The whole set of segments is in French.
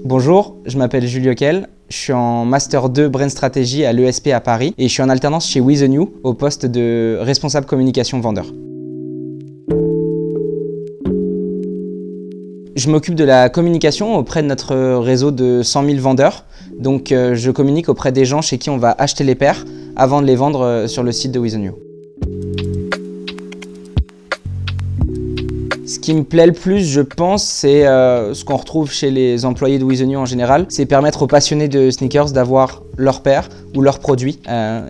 Bonjour, je m'appelle Jules Yokel, je suis en Master 2 Brain Strategy à l'ESP à Paris et je suis en alternance chez We The New au poste de responsable communication vendeur. Je m'occupe de la communication auprès de notre réseau de 100 000 vendeurs. Donc je communique auprès des gens chez qui on va acheter les paires avant de les vendre sur le site de We The New. Ce qui me plaît le plus, je pense, c'est ce qu'on retrouve chez les employés de We The New en général. C'est permettre aux passionnés de sneakers d'avoir leur paire ou leurs produits.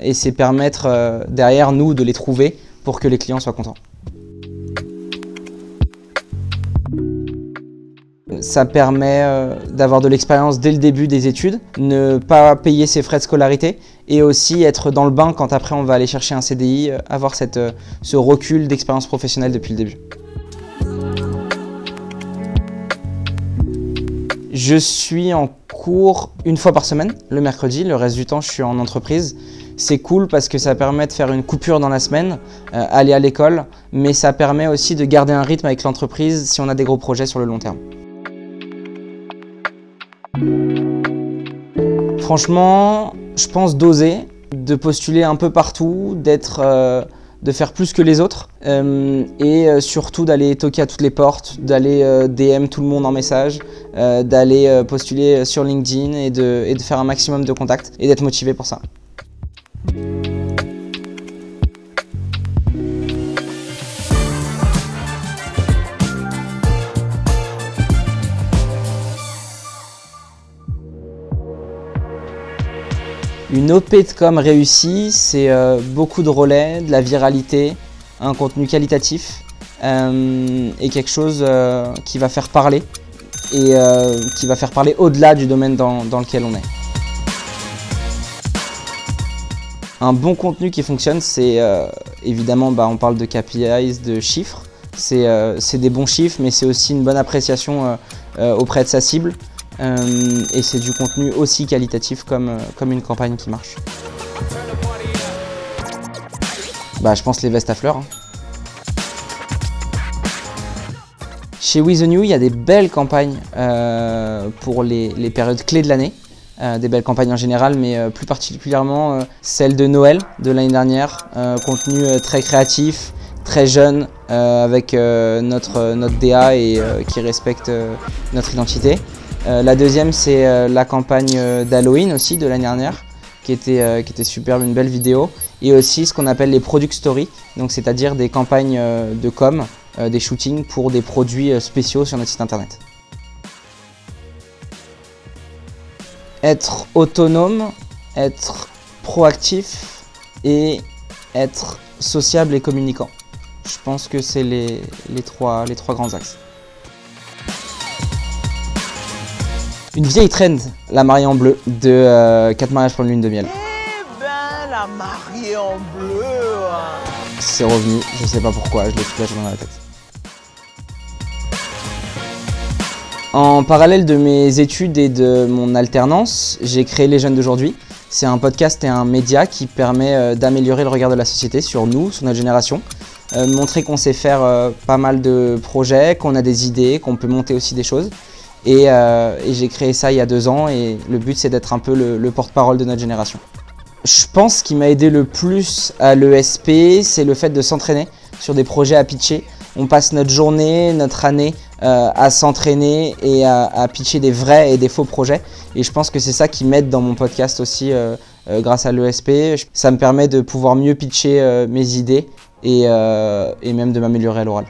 Et c'est permettre derrière nous de les trouver pour que les clients soient contents. Ça permet d'avoir de l'expérience dès le début des études, ne pas payer ses frais de scolarité et aussi être dans le bain quand après on va aller chercher un CDI, avoir ce recul d'expérience professionnelle depuis le début. Je suis en cours une fois par semaine, le mercredi, le reste du temps je suis en entreprise. C'est cool parce que ça permet de faire une coupure dans la semaine, aller à l'école, mais ça permet aussi de garder un rythme avec l'entreprise si on a des gros projets sur le long terme. Franchement, je pense d'oser, de postuler un peu partout, de faire plus que les autres et surtout d'aller toquer à toutes les portes, d'aller DM tout le monde en message, d'aller postuler sur LinkedIn et de faire un maximum de contacts et d'être motivé pour ça. Une OP de com réussie, c'est beaucoup de relais, de la viralité, un contenu qualitatif et quelque chose qui va faire parler et qui va faire parler au-delà du domaine dans lequel on est. Un bon contenu qui fonctionne, c'est évidemment, on parle de KPIs, de chiffres. C'est des bons chiffres, mais c'est aussi une bonne appréciation auprès de sa cible. Et c'est du contenu aussi qualitatif comme une campagne qui marche. Je pense les vestes à fleurs. Chez We The New, il y a des belles campagnes pour les périodes clés de l'année. Des belles campagnes en général, mais plus particulièrement celle de Noël de l'année dernière. Contenu très créatif, très jeune, avec notre DA et qui respecte notre identité. La deuxième, c'est la campagne d'Halloween aussi de l'année dernière, qui était superbe, une belle vidéo. Et aussi ce qu'on appelle les product stories, donc c'est-à-dire des campagnes de com, des shootings pour des produits spéciaux sur notre site internet. Être autonome, être proactif et être sociable et communicant. Je pense que c'est les trois grands axes. Une vieille trend, la mariée en bleu, de 4 mariages pour une lune de miel. Eh ben, la mariée en bleu. C'est revenu, je sais pas pourquoi, je l'ai toute la journée dans la tête. En parallèle de mes études et de mon alternance, j'ai créé Les Jeunes d'aujourd'hui. C'est un podcast et un média qui permet d'améliorer le regard de la société sur nous, sur notre génération. Montrer qu'on sait faire pas mal de projets, qu'on a des idées, qu'on peut monter aussi des choses. Et j'ai créé ça il y a 2 ans et le but c'est d'être un peu le porte-parole de notre génération. Je pense ce qui m'a aidé le plus à l'ESP, c'est le fait de s'entraîner sur des projets à pitcher. On passe notre journée, notre année à s'entraîner et à pitcher des vrais et des faux projets. Et je pense que c'est ça qui m'aide dans mon podcast aussi grâce à l'ESP. Ça me permet de pouvoir mieux pitcher mes idées et même de m'améliorer à l'oral.